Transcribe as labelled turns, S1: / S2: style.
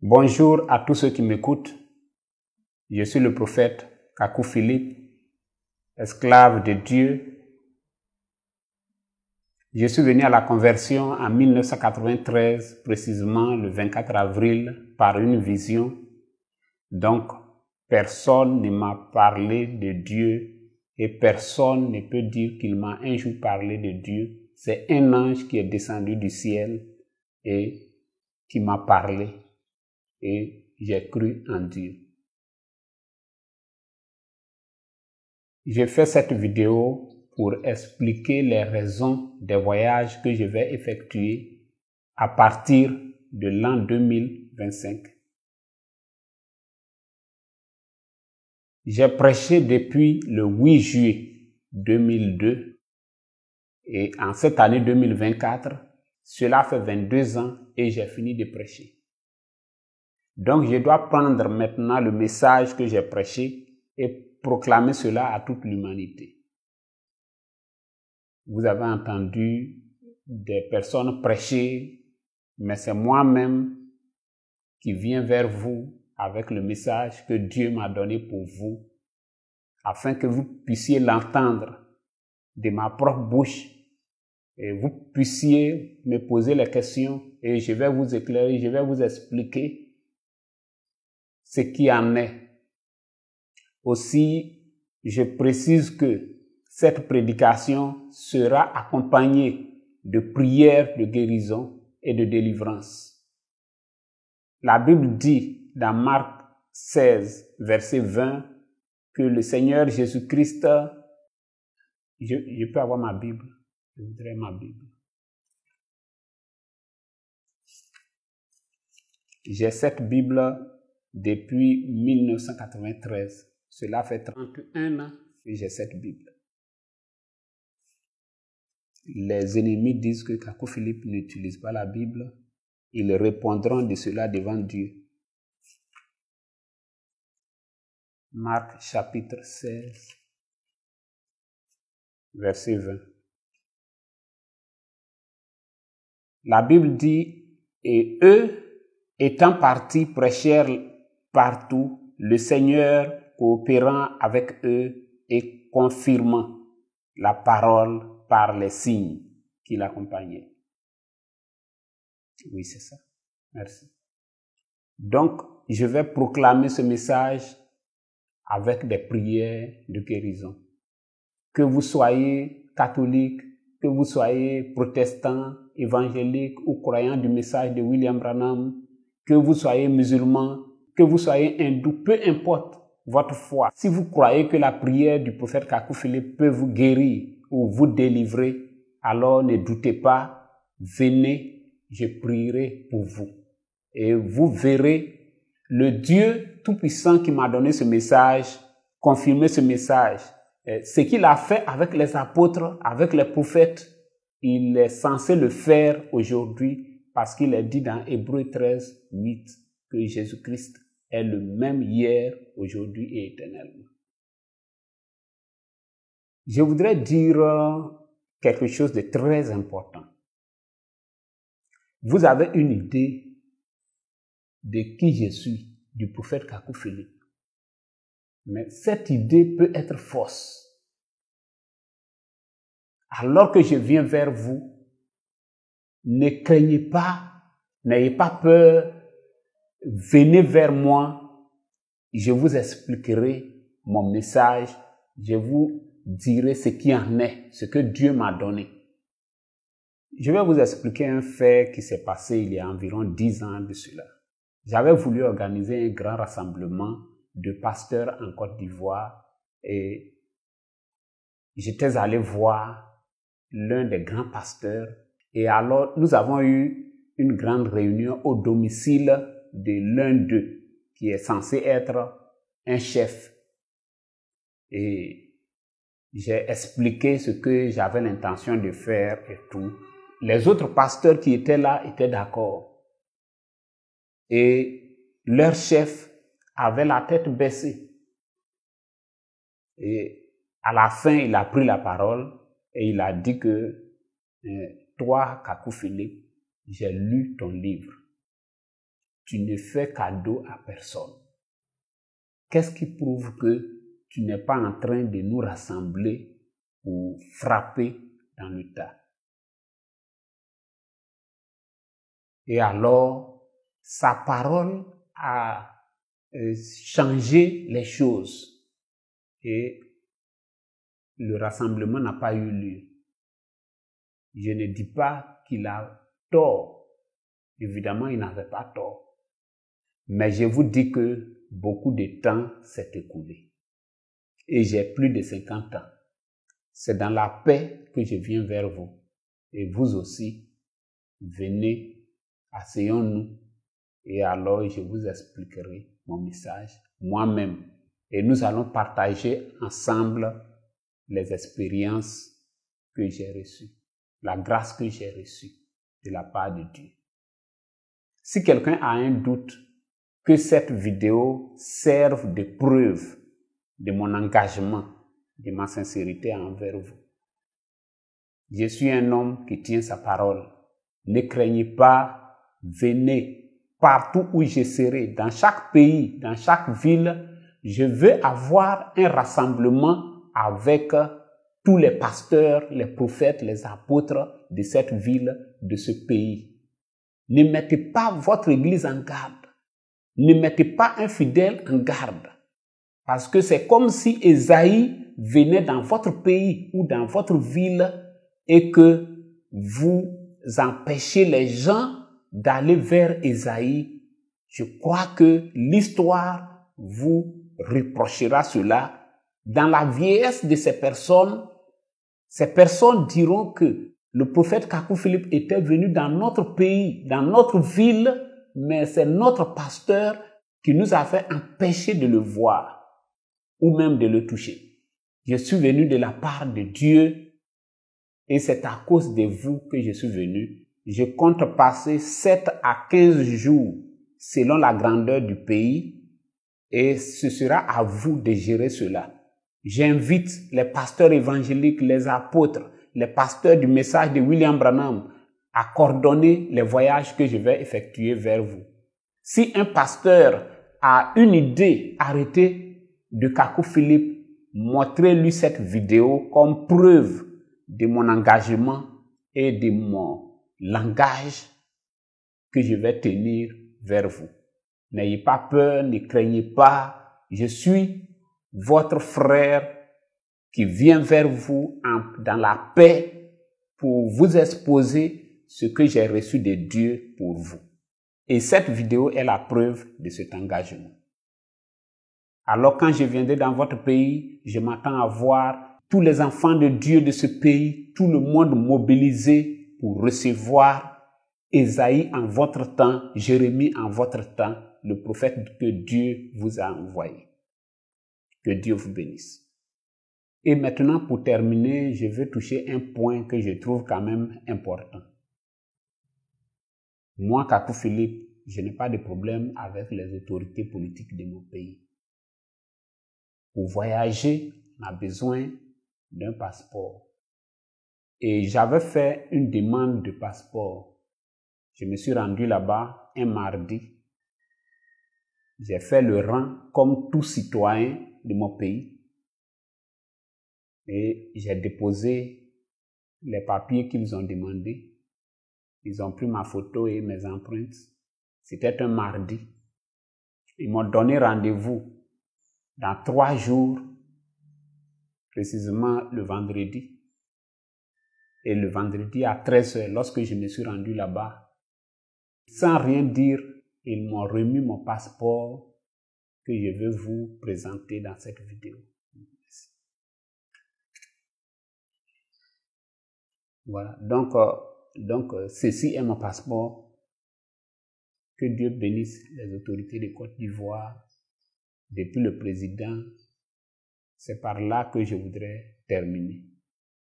S1: Bonjour à tous ceux qui m'écoutent. Je suis le prophète Kakou Philippe, esclave de Dieu. Je suis venu à la conversion en 1993, précisément le 24 avril, par une vision. Donc, personne ne m'a parlé de Dieu et personne ne peut dire qu'il m'a un jour parlé de Dieu. C'est un ange qui est descendu du ciel et qui m'a parlé. Et j'ai cru en Dieu. J'ai fait cette vidéo pour expliquer les raisons des voyages que je vais effectuer à partir de l'an 2025. J'ai prêché depuis le 8 juillet 2002 et en cette année 2024, cela fait 22 ans et j'ai fini de prêcher. Donc, je dois prendre maintenant le message que j'ai prêché et proclamer cela à toute l'humanité. Vous avez entendu des personnes prêcher, mais c'est moi-même qui viens vers vous avec le message que Dieu m'a donné pour vous, afin que vous puissiez l'entendre de ma propre bouche et vous puissiez me poser les questions et je vais vous éclairer, je vais vous expliquer ce qui en est. Aussi, je précise que cette prédication sera accompagnée de prières de guérison et de délivrance. La Bible dit dans Marc 16, verset 20, que le Seigneur Jésus-Christ, je peux avoir ma Bible, je voudrais ma Bible. J'ai cette Bible depuis 1993. Cela fait 31 ans que j'ai cette Bible. Les ennemis disent que Kakou Philippe n'utilise pas la Bible. Ils répondront de cela devant Dieu. Marc chapitre 16, verset 20. La Bible dit, et eux, étant partis, prêchèrent partout, le Seigneur coopérant avec eux et confirmant la parole par les signes qui l'accompagnaient. Oui, c'est ça. Merci. Donc, je vais proclamer ce message avec des prières de guérison. Que vous soyez catholique, que vous soyez protestant, évangélique ou croyant du message de William Branham, que vous soyez musulman, que vous soyez hindou, peu importe votre foi. Si vous croyez que la prière du prophète Kakou Philippe peut vous guérir ou vous délivrer, alors ne doutez pas, venez, je prierai pour vous. Et vous verrez le Dieu Tout-Puissant qui m'a donné ce message, confirmer ce message. Ce qu'il a fait avec les apôtres, avec les prophètes, il est censé le faire aujourd'hui parce qu'il est dit dans Hébreux 13, 8 que Jésus-Christ est le même hier, aujourd'hui et éternellement. Je voudrais dire quelque chose de très important. Vous avez une idée de qui je suis, du prophète Kakou Philippe. Mais cette idée peut être fausse. Alors que je viens vers vous, ne craignez pas, n'ayez pas peur, venez vers moi, je vous expliquerai mon message, je vous dirai ce qui en est, ce que Dieu m'a donné. Je vais vous expliquer un fait qui s'est passé il y a environ 10 ans de cela. J'avais voulu organiser un grand rassemblement de pasteurs en Côte d'Ivoire et j'étais allé voir l'un des grands pasteurs et alors nous avons eu une grande réunion au domicile de l'un d'eux qui est censé être un chef et j'ai expliqué ce que j'avais l'intention de faire et tout. Les autres pasteurs qui étaient là étaient d'accord et leur chef avait la tête baissée. Et à la fin, il a pris la parole et il a dit que toi, Kakou Philippe, j'ai lu ton livre. tu ne fais cadeau à personne. Qu'est-ce qui prouve que tu n'es pas en train de nous rassembler pour frapper dans le tas? Et alors, sa parole a changé les choses et le rassemblement n'a pas eu lieu. Je ne dis pas qu'il a tort. Évidemment, il n'avait pas tort. Mais je vous dis que beaucoup de temps s'est écoulé. Et j'ai plus de 50 ans. C'est dans la paix que je viens vers vous. Et vous aussi, venez, asseyons-nous. Et alors, je vous expliquerai mon message moi-même. Et nous allons partager ensemble les expériences que j'ai reçues, la grâce que j'ai reçue de la part de Dieu. Si quelqu'un a un doute que cette vidéo serve de preuve de mon engagement, de ma sincérité envers vous, je suis un homme qui tient sa parole. Ne craignez pas, venez partout où je serai, dans chaque pays, dans chaque ville. Je veux avoir un rassemblement avec tous les pasteurs, les prophètes, les apôtres de cette ville, de ce pays. Ne mettez pas votre église en garde. Ne mettez pas un fidèle en garde. Parce que c'est comme si Ésaïe venait dans votre pays ou dans votre ville et que vous empêchez les gens d'aller vers Ésaïe. Je crois que l'histoire vous reprochera cela. Dans la vieillesse de ces personnes diront que le prophète Kakou Philippe était venu dans notre pays, dans notre ville, mais c'est notre pasteur qui nous a fait empêcher de le voir ou même de le toucher. Je suis venu de la part de Dieu et c'est à cause de vous que je suis venu. Je compte passer 7 à 15 jours selon la grandeur du pays et ce sera à vous de gérer cela. J'invite les pasteurs évangéliques, les apôtres, les pasteurs du message de William Branham à coordonner les voyages que je vais effectuer vers vous. Si un pasteur a une idée, arrêtez de Kakou Philippe, montrez-lui cette vidéo comme preuve de mon engagement et de mon langage que je vais tenir vers vous. N'ayez pas peur, ne craignez pas, je suis votre frère qui vient vers vous dans la paix pour vous exposer ce que j'ai reçu de Dieu pour vous. Et cette vidéo est la preuve de cet engagement. Alors quand je viendrai dans votre pays, je m'attends à voir tous les enfants de Dieu de ce pays, tout le monde mobilisé pour recevoir Ésaïe en votre temps, Jérémie en votre temps, le prophète que Dieu vous a envoyé. Que Dieu vous bénisse. Et maintenant, pour terminer, je veux toucher un point que je trouve quand même important. Moi, Kakou Philippe, je n'ai pas de problème avec les autorités politiques de mon pays. Pour voyager, on a besoin d'un passeport. Et j'avais fait une demande de passeport. Je me suis rendu là-bas un mardi. J'ai fait le rang comme tout citoyen de mon pays. Et j'ai déposé les papiers qu'ils ont demandés. Ils ont pris ma photo et mes empreintes. C'était un mardi. Ils m'ont donné rendez-vous dans 3 jours, précisément le vendredi. Et le vendredi à 13h, lorsque je me suis rendu là-bas, sans rien dire, ils m'ont remis mon passeport que je vais vous présenter dans cette vidéo. Voilà, donc ceci est mon passeport. Que Dieu bénisse les autorités de Côte d'Ivoire, depuis le président. C'est par là que je voudrais terminer.